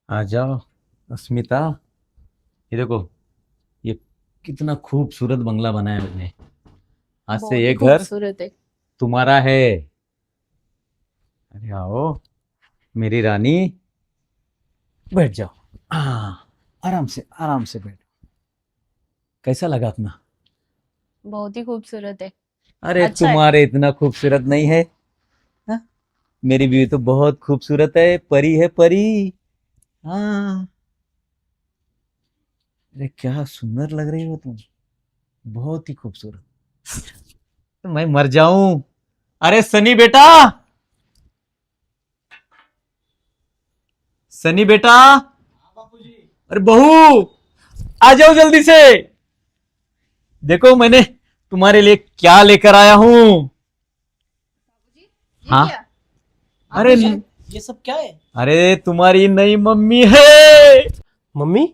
आ जाओ अस्मिता। ये देखो, ये कितना खूबसूरत बंगला बनाया मैंने। आज से बहुत ही ये घर खूबसूरत है। तुम्हारा है। अरे आओ मेरी रानी, बैठ जाओ। आराम से आराम से बैठ। कैसा लगा अपना? बहुत ही खूबसूरत है। अरे अच्छा है। तुम्हारे इतना खूबसूरत नहीं है। हाँ? मेरी बीवी तो बहुत खूबसूरत है, परी है परी। हाँ। अरे क्या सुंदर लग रही हो तुम, बहुत ही खूबसूरत। तो मैं मर जाऊं। अरे सनी बेटा, सनी बेटा, अरे बहू, आ जाओ जल्दी से। देखो मैंने तुम्हारे लिए क्या लेकर आया हूं। बाबूजी, ये हाँ। क्या? अरे आपने शायद ये सब क्या है? अरे तुम्हारी नई मम्मी है। मम्मी।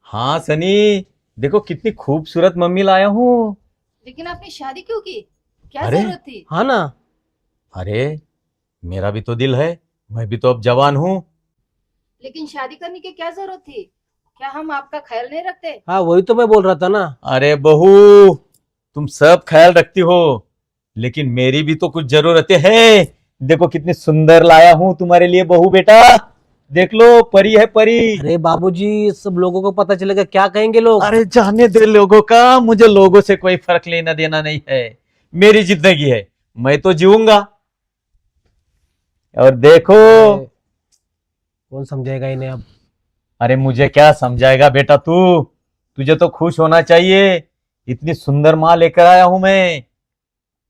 हाँ सनी, देखो कितनी खूबसूरत मम्मी लाया हूँ। लेकिन आपने शादी क्यों की? क्या अरे जरूरत थी? हाँ ना। अरे, मेरा भी तो दिल है, मैं भी तो अब जवान हूँ। लेकिन शादी करने की क्या जरूरत थी? क्या हम आपका ख्याल नहीं रखते? हाँ वही तो मैं बोल रहा था ना। अरे बहू, तुम सब ख्याल रखती हो, लेकिन मेरी भी तो कुछ जरूरतें हैं। देखो कितनी सुंदर लाया हूं तुम्हारे लिए बहू बेटा। देख लो, परी है परी। अरे बाबूजी, सब लोगों को पता चलेगा, क्या कहेंगे लोग? अरे जाने दे लोगों का, मुझे लोगों से कोई फर्क लेना देना नहीं है। मेरी जिंदगी है, मैं तो जीऊंगा। और देखो। अरे कौन समझेगा इन्हें अब? अरे मुझे क्या समझाएगा बेटा तू, तुझे तो खुश होना चाहिए। इतनी सुंदर माँ लेकर आया हूं मैं।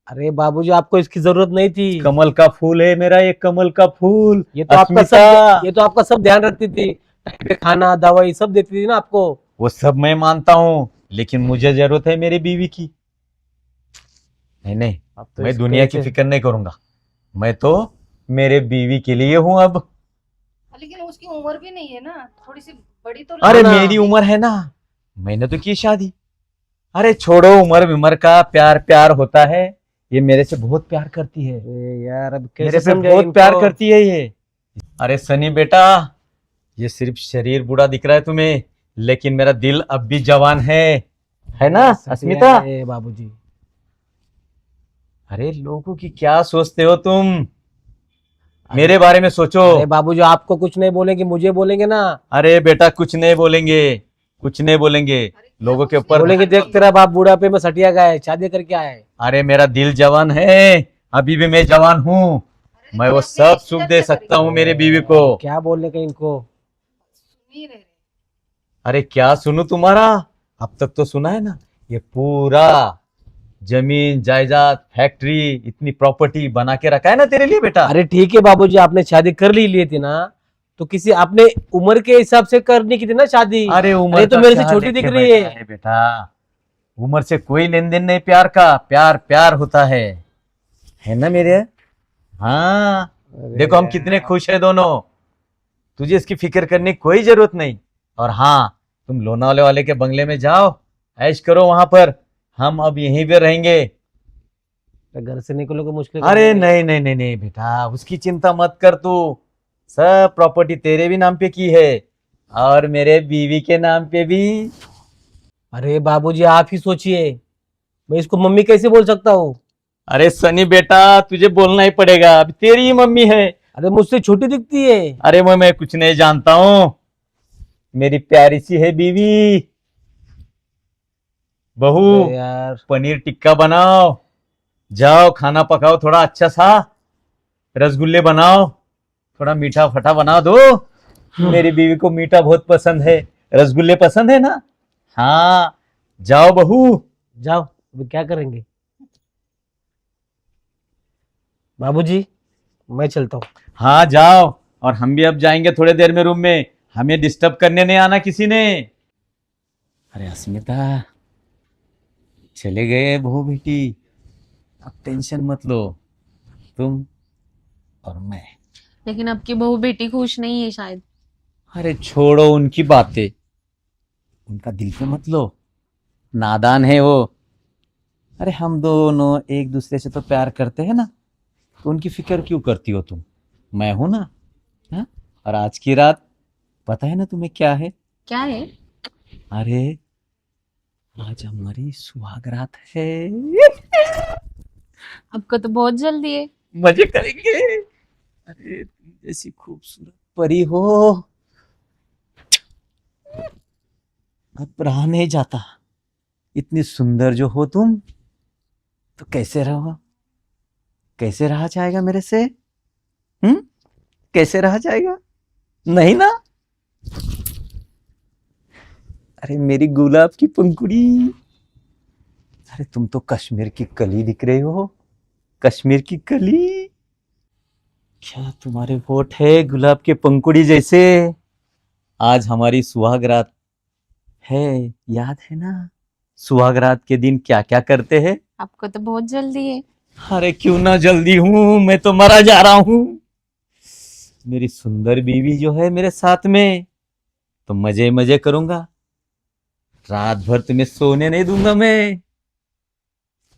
अरे बाबूजी, आपको इसकी जरूरत नहीं थी। कमल का फूल है मेरा, ये कमल का फूल। ये तो आपका अस्मिता, सब ये तो आपका सब ध्यान रखती थी। टाइम पे खाना दवाई सब देती थी ना आपको। वो सब मैं मानता हूँ, लेकिन मुझे जरूरत है मेरी बीवी की। नहीं नहीं, अब तो मैं इस दुनिया की कैसे? फिक्र नहीं करूंगा। मैं तो मेरे बीवी के लिए हूं अब। लेकिन उसकी उम्र भी नहीं है ना, थोड़ी सी बड़ी तो हाँ अरे लगनी ना। मेरी चाहिए। उम्र है ना, मैंने तो की शादी। अरे छोड़ो, उम्र विमर का प्यार प्यार होता है। ये मेरे से बहुत प्यार करती है, अरे यार, अब मेरे कैसे पे समझाए बहुत प्यार इनको? करती है ये। अरे सनी बेटा, ये सिर्फ शरीर बूढ़ा दिख रहा है तुम्हें, लेकिन मेरा दिल अब भी जवान है ना अरे सटिया अस्मिता? है बाबूजी। अरे लोगों की क्या सोचते हो तुम, अरे मेरे बारे में सोचो। अरे बाबूजी, आपको कुछ नहीं बोलेंगे, मुझे बोलेंगे ना। अरे बेटा कुछ नहीं बोलेंगे, कुछ नहीं बोलेंगे अरे क्या लोगों के कुछ नहीं ऊपर। बोलेंगे, देख बोलेंगे? तेरा बाप बुढ़ापे में सटिया गया है, शादी करके आया है। अरे मेरा दिल जवान है, अभी भी मैं जवान हूँ। अरे मैं लेकिन वो अपने सब सुख रिश्तेदार दे क्या सकता करेंगे? हूँ अरे मेरी बीवी को। यार, क्या बोलने का इनको? सुन ही रहे। अरे क्या सुनू तुम्हारा, अब तक तो सुना है ना। ये पूरा जमीन जायदाद फैक्ट्री, इतनी प्रॉपर्टी बना के रखा है ना तेरे लिए बेटा। अरे ठीक है बाबूजी, आपने शादी कर ली लिए थी ना, तो किसी अपने उम्र के हिसाब से करनी की थी ना शादी। अरे अरे उम्र ये तो का मेरे से क्या छोटी दिख लेके रही बैठा है। है बेटा, उम्र से कोई लेन देन नहीं प्यार का, प्यार प्यार होता है ना मेरे। हाँ। अरे देखो हम कितने यार। खुश हैं दोनों, तुझे इसकी फिक्र करने की कोई जरूरत नहीं। और हाँ, तुम लोनावले वाले के बंगले में जाओ, ऐश करो वहां पर, हम अब यहीं पे रहेंगे। घर से निकलो को मुश्किल कर अरे देंगे। नहीं नहीं नहीं नहीं बेटा, उसकी चिंता मत कर तू। सब प्रॉपर्टी तेरे भी नाम पे की है, और मेरे बीवी के नाम पे भी। अरे बाबूजी, आप ही सोचिए, मैं इसको मम्मी कैसे बोल सकता हूँ? अरे सनी बेटा, तुझे बोलना ही पड़ेगा, अभी तेरी ही मम्मी है। अरे मुझसे छोटी दिखती है। अरे मैं कुछ नहीं जानता हूँ, मेरी प्यारी सी है बीवी। बहू, अरे यार। पनीर टिक्का बनाओ, जाओ खाना पकाओ थोड़ा अच्छा सा, रसगुल्ले बनाओ, थोड़ा मीठा फटा बना दो। मेरी बीवी को मीठा बहुत पसंद है, रसगुल्ले पसंद है ना। हाँ, जाओ बहू। जाओ, अभी क्या करेंगे? बाबूजी, मैं चलता हूँ। हाँ जाओ, और हम भी अब जाएंगे थोड़ी देर में रूम में, हमें डिस्टर्ब करने नहीं आना किसी ने। अरे अस्मिता, चले गए बहू बेटी, अब टेंशन मत लो, तुम और मैं। लेकिन अब की बहू बेटी खुश नहीं है शायद। अरे छोड़ो उनकी बातें, उनका दिल पे मत लो, नादान है वो। अरे हम दोनों एक दूसरे से तो प्यार करते हैं ना, तो उनकी फिक्र क्यों करती हो तुम? मैं हूं ना, हाँ? और आज की रात पता है ना तुम्हें क्या है? क्या है? अरे आज हमारी सुहाग रात है। आपको तो बहुत जल्दी है। मजे करेंगे। अरे तुम जैसी खूबसूरत परी हो, अब रहा नहीं जाता। इतनी सुंदर जो हो तुम, तो कैसे रहो, कैसे रहा जाएगा मेरे से? हम्म, कैसे रहा जाएगा? नहीं ना। अरे मेरी गुलाब की पंखुड़ी, अरे तुम तो कश्मीर की कली दिख रहे हो, कश्मीर की कली। क्या तुम्हारे होठ है गुलाब के पंखुड़ी जैसे? आज हमारी सुहाग रात है, याद है ना? सुहाग रात के दिन क्या क्या करते हैं? आपको तो बहुत जल्दी है। अरे क्यों ना जल्दी हूं, मैं तो मरा जा रहा हूं। मेरी सुंदर बीवी जो है मेरे साथ में, तो मजे मजे करूंगा। रात भर तुम्हें सोने नहीं दूंगा मैं।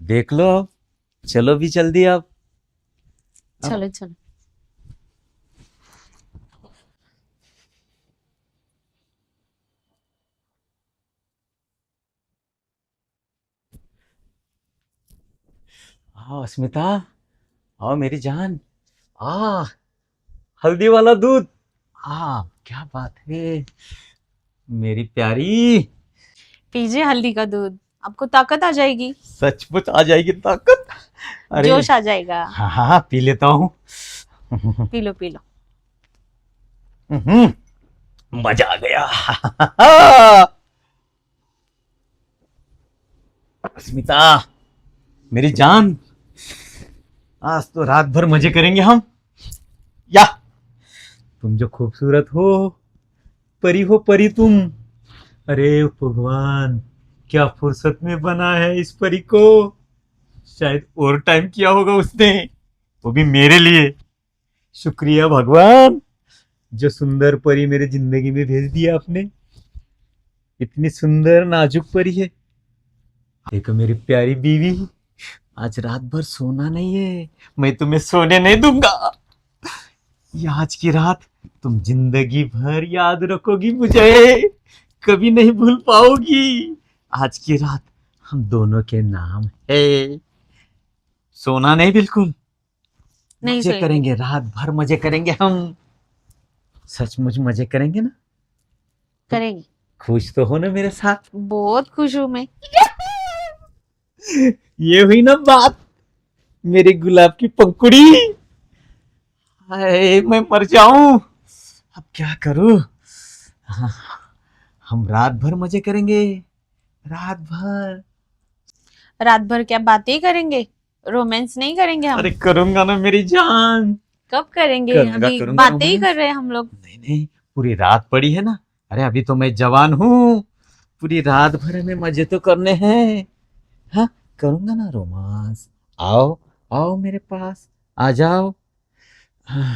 देख लो अब, चलो भी जल्दी अब। चलो चलो। आओ अस्मिता, आओ मेरी जान। आ, हल्दी वाला दूध। क्या बात है मेरी प्यारी। पीजिए हल्दी का दूध, आपको ताकत आ जाएगी। सचमुच आ जाएगी ताकत। अरे जोश आ जाएगा। हाँ हाँ, पी लेता हूँ। P low P low. मजा आ गया। अस्मिता मेरी जान, आज तो रात भर मजे करेंगे हम। या तुम जो खूबसूरत हो, परी हो परी तुम। अरे भगवान, क्या फुर्सत में बना है इस परी को। शायद और टाइम किया होगा उसने, वो भी मेरे लिए। शुक्रिया भगवान, जो सुंदर परी मेरे जिंदगी में भेज दिया आपने। इतनी सुंदर नाजुक परी है। देखो मेरी प्यारी बीवी, आज रात भर सोना नहीं है, मैं तुम्हें सोने नहीं दूंगा। ये आज की रात तुम जिंदगी भर याद रखोगी मुझे, कभी नहीं भूल पाओगी। आज की रात हम दोनों के नाम है। सोना नहीं बिल्कुल, नहीं मजे सोएंगे। करेंगे, रात भर मजे करेंगे हम। सचमुच मजे करेंगे ना? करेंगे। खुश तो हो ना मेरे साथ? बहुत खुश हूँ मैं। ये हुई ना बात, मेरी गुलाब की पंखुड़ी। हाय मैं मर जाऊं, अब क्या करूं? हाँ, हम रात भर मजे करेंगे, रात भर। रात भर क्या बातें ही करेंगे, रोमांस नहीं करेंगे हम। अरे करूंगा ना मेरी जान, कब करेंगे? करूंगा अभी करूंगा बातें ही रोमांस। कर रहे हैं हम लोग। नहीं नहीं, पूरी रात पड़ी है ना। अरे अभी तो मैं जवान हूँ, पूरी रात भर हमें मजे तो करने हैं। हाँ, करूंगा ना रोमांस। आओ, आओ मेरे पास, आ जाओ। हाँ,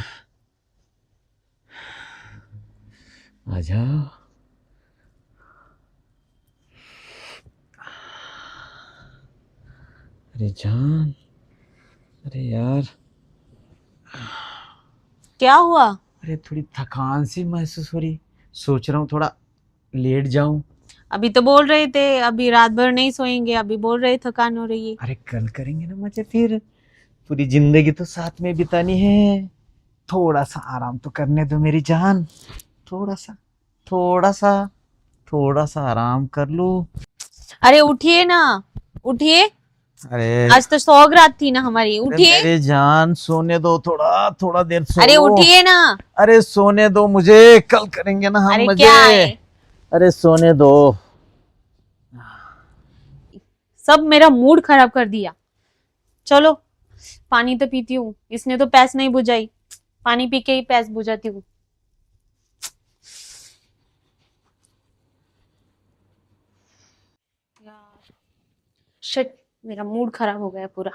आ जाओ। अरे जान, अरे यार, क्या हुआ? अरे थोड़ी थकान सी महसूस हो रही, सोच रहा हूँ थोड़ा लेट जाऊं। अभी तो बोल रहे थे अभी रात भर नहीं सोएंगे, अभी बोल रहे थकान हो रही है। अरे कल करेंगे ना मजे फिर, पूरी जिंदगी तो साथ में बितानी है। थोड़ा सा आराम तो करने दो मेरी जान, थोड़ा सा, थोड़ा सा, थोड़ा सा आराम कर लूं। अरे उठिए ना, उठिए। अरे आज तो सौगात थी ना हमारी, अरे उठिए। मेरी जान, सोने दो, थोड़ा थोड़ा देर सो अरे लो। उठिए ना। अरे सोने दो मुझे, कल करेंगे ना हम अरे मजे। क्या है, अरे सोने दो। सब मेरा मूड खराब कर दिया। चलो पानी तो पीती हूँ, इसने तो प्यास नहीं बुझाई। पानी पी के ही प्यास बुझाती हूँ। यार शिट, मेरा मूड खराब हो गया पूरा।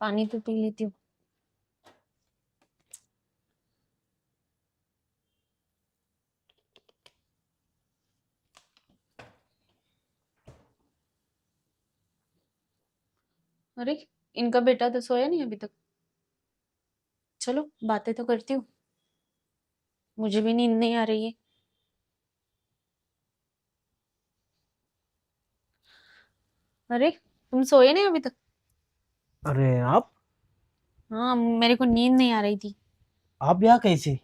पानी तो पी लेती हूँ। अरे इनका बेटा तो सोया नहीं अभी तक। चलो बातें तो करती हूँ। मुझे भी नींद नहीं आ रही है। अरे तुम सोए नहीं अभी तक? अरे आप हाँ, मेरे को नींद नहीं आ रही थी। आप यहाँ कैसे?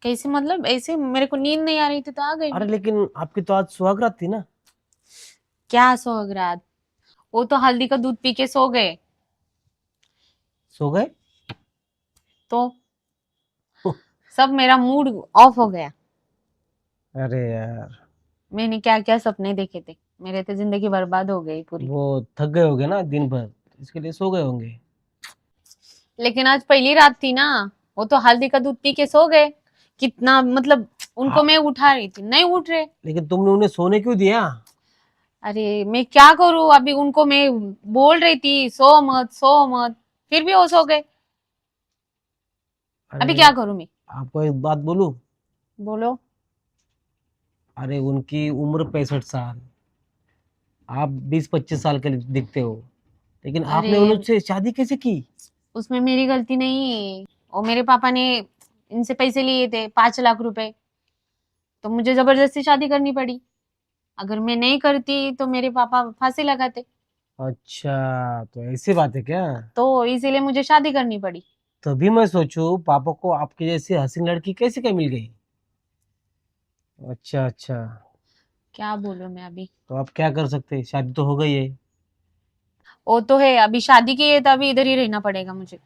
कैसे मतलब? ऐसे मेरे को नींद नहीं आ रही थी तो आ गई अरे मैं। लेकिन आपकी तो आज सुहागरात थी ना। क्या सोहगरात? वो तो हल्दी का दूध पी के सो गए। सो गए? तो सब मेरा मूड ऑफ हो गया। अरे यार, मैंने क्या क्या सपने देखे थे, मेरे तो जिंदगी बर्बाद हो गई पूरी। वो थक गए होंगे ना दिन भर, इसके लिए सो गए होंगे। लेकिन आज पहली रात थी ना, वो तो हल्दी का दूध पी के सो गए। कितना मतलब, उनको हाँ, मैं उठा रही थी, नहीं उठ रहे। लेकिन तुमने उन्हें सोने क्यों दिया? अरे मैं क्या करूं, अभी उनको मैं बोल रही थी सो मत सो मत, फिर भी वो सो गए। अभी अरे क्या करूं मैं? आपको एक बात बोलूं? बोलो। अरे उनकी उम्र 65 साल, आप 20-25 साल के दिखते हो, लेकिन अरे आपने उनसे शादी कैसे की? उसमें मेरी गलती नहीं है। और मेरे पापा ने इनसे पैसे लिए थे 5 लाख रुपए, तो मुझे जबरदस्ती शादी करनी पड़ी। अगर मैं नहीं करती तो मेरे पापा फांसी लगाते। अच्छा, तो ऐसी बात है क्या? तो इसीलिए मुझे शादी करनी पड़ी। तभी मैं सोचूं पापा को आपकी जैसी हसीन लड़की कैसे क्या मिल गई। अच्छा अच्छा। क्या बोलूं मैं अभी? तो आप क्या कर सकते हैं, शादी तो हो गई है। वो तो है, अभी शादी की है तो अभी इधर ही रहना पड़ेगा मुझे।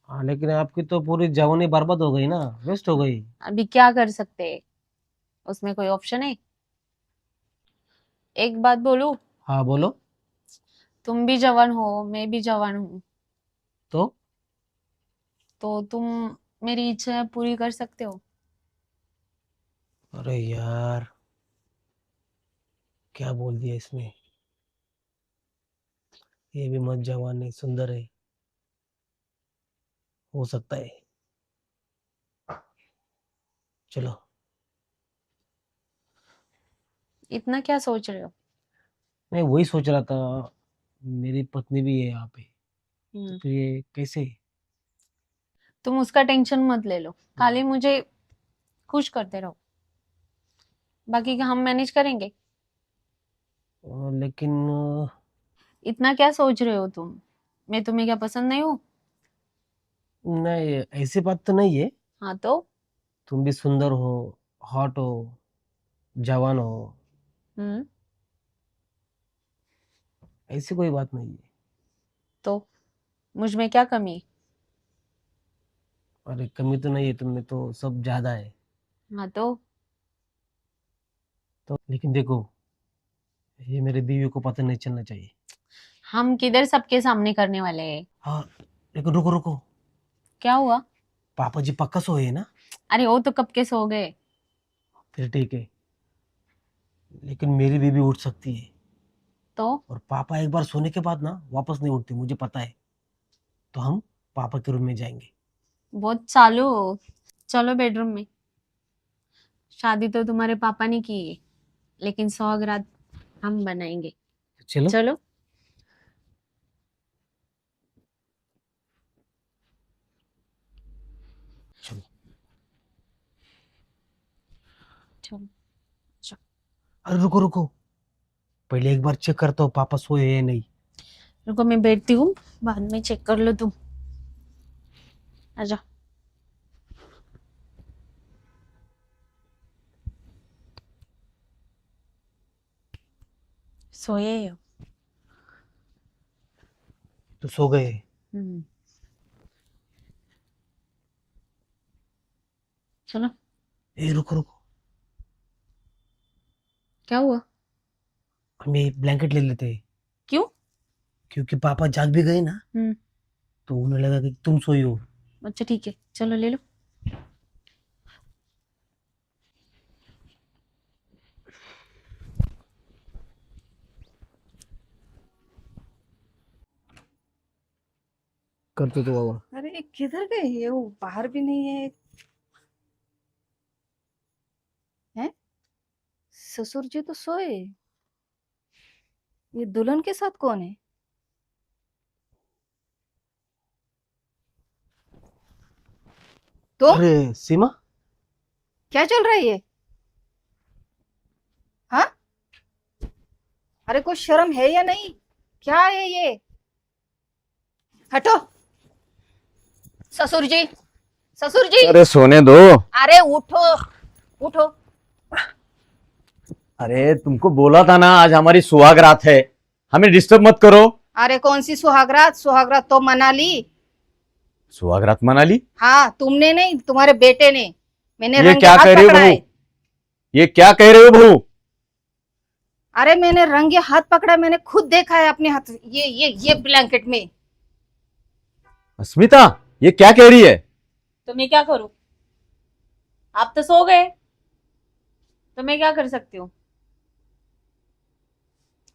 हाँ, लेकिन आपकी तो पूरी जवानी बर्बाद हो गई ना, वेस्ट हो गई। अभी क्या कर सकते हैं? उसमें कोई ऑप्शन है? एक बात बोलूं, हाँ बोलो। तुम भी जवान हो, मैं भी जवान हूँ, तो तो तुम मेरी इच्छा पूरी कर सकते हो। अरे यार, क्या बोल दिया इसमें। ये भी मत जवान है, सुंदर है, हो सकता है। चलो। इतना क्या सोच रहे हो? मैं वही सोच रहा था, मेरी पत्नी भी है यहाँ पे, तो हम्म, फिर ये कैसे? तुम उसका टेंशन मत ले लो, खाली मुझे खुश करते रहो, बाकी का हम मैनेज करेंगे। लेकिन इतना क्या सोच रहे हो तुम? मैं तुम्हें क्या पसंद नहीं हूँ? नहीं, ऐसी बात तो नहीं है। हाँ तो? तुम भी सुंदर हो, हॉट हो, जवान हो, हम्म। ऐसी कोई बात नहीं है। तो मुझ में क्या कमी है? अरे कमी तो नहीं है, तुम में तो सब ज्यादा है। हाँ तो? तो लेकिन देखो, ये मेरे बीवी को पता नहीं चलना चाहिए। हम किधर सबके सामने करने वाले हैं? हाँ, लेकिन रुको रुको, क्या हुआ? पापा जी पक्का सोए है ना? अरे वो तो कब के सो गए। फिर ठीक है, लेकिन मेरी बीवी उठ सकती है, तो और पापा एक बार सोने के बाद ना वापस नहीं उठते, मुझे पता है। तो हम पापा के रूम में जाएंगे। बहुत चालू हो। चलो बेडरूम में। शादी तो तुम्हारे पापा ने की है, लेकिन सौहागरात हम बनाएंगे। चलो। चलो। चलो। चलो। चलो। अरे रुको रुको, पहले एक बार चेक करता हूँ पापा सोए हैं या नहीं। रुको मैं बैठती हूँ, बाद में चेक कर लो तुम। आजा। सोए हो? तो सो गए? हम्म। चलो। ए रुको रुको, क्या हुआ? हम ये ब्लैंकेट ले लेते हैं, क्यों? क्योंकि पापा जाग भी गए ना, हम्म। तो उन्हें लगा कि तुम सोई हो। अच्छा ठीक है, चलो ले लो। करते तो बाबा। अरे किधर गए ये, वो बाहर भी नहीं है। हैं? ससुर जी तो सोए, ये दुल्हन के साथ कौन है? तो अरे सीमा, क्या चल रहा है ये? हाँ, अरे कोई शर्म है या नहीं? क्या है ये? हटो। ससुर जी, ससुर जी, अरे सोने दो। अरे उठो, उठो। अरे तुमको बोला था ना आज हमारी सुहाग रात है, हमें डिस्टर्ब मत करो। अरे कौन सी सुहागरात? सुहागरात तो मना ली। सुहाग रात मना ली? हाँ, तुमने नहीं, तुम्हारे बेटे ने। मैंने ये रंगे क्या हाथ कह रहे हो पकड़ा बहू? है। ये क्या कह रहे हो बहू? अरे मैंने रंगे हाथ पकड़ा, मैंने खुद देखा है अपने हाथ। ये ब्लैंकेट में। अस्मिता, ये क्या कह रही है? तो मैं क्या करूं? आप तो सो गए, तो मैं क्या कर सकती हूँ?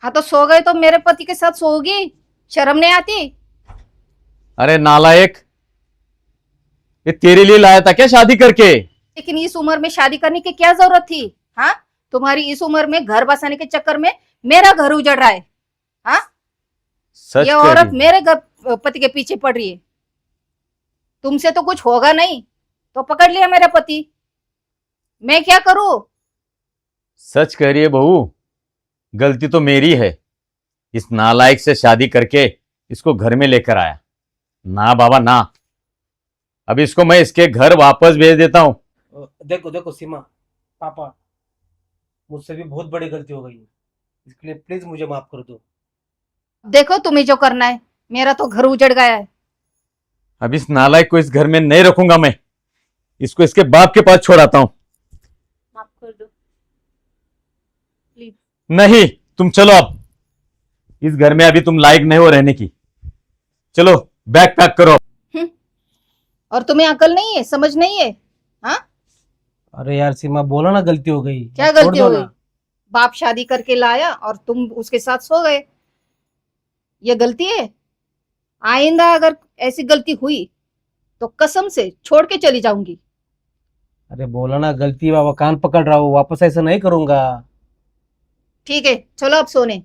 हाँ तो सो गए तो मेरे पति के साथ सोओगी? शर्म नहीं आती? अरे नालायक, ये तेरे लिए लाया था क्या शादी करके? लेकिन इस उम्र में शादी करने की क्या जरूरत थी? हाँ, तुम्हारी इस उम्र में घर बसाने के चक्कर में मेरा घर उजड़ रहा है। हाँ, सच ये कह औरत रही। मेरे घर पति के पीछे पड़ रही है। तुमसे तो कुछ होगा नहीं, तो पकड़ लिया मेरा पति। मैं क्या करूं? सच कह रही है बहू, गलती तो मेरी है। इस नालायक से शादी करके इसको घर में लेकर आया। ना बाबा ना, अब इसको मैं इसके घर वापस भेज देता हूं। देखो देखो सीमा, पापा, मुझसे भी बहुत बड़ी गलती हो गई है, इसके लिए प्लीज मुझे माफ कर दो। देखो तुम्हें जो करना है, मेरा तो घर उजड़ गया है। अब इस नालायक को इस घर में नहीं रखूंगा मैं, इसको इसके बाप के पास छोड़ाता हूं। माफ कर दो प्लीज। नहीं, तुम चलो अब, इस घर में अभी तुम लायक नहीं हो रहने की। चलो बैग पैक करो। और तुम्हें अकल नहीं है, समझ नहीं है? हाँ, अरे यार सीमा, बोला ना गलती हो गई, क्या छोड़ गलती दो हो ना। गई? बाप शादी करके लाया और तुम उसके साथ सो गए, ये गलती है? आइंदा अगर ऐसी गलती हुई तो कसम से छोड़ के चली जाऊंगी। अरे बोला ना गलती, बाबा कान पकड़ रहा हूँ, वापस ऐसा नहीं करूंगा। ठीक है, चलो अब सोने।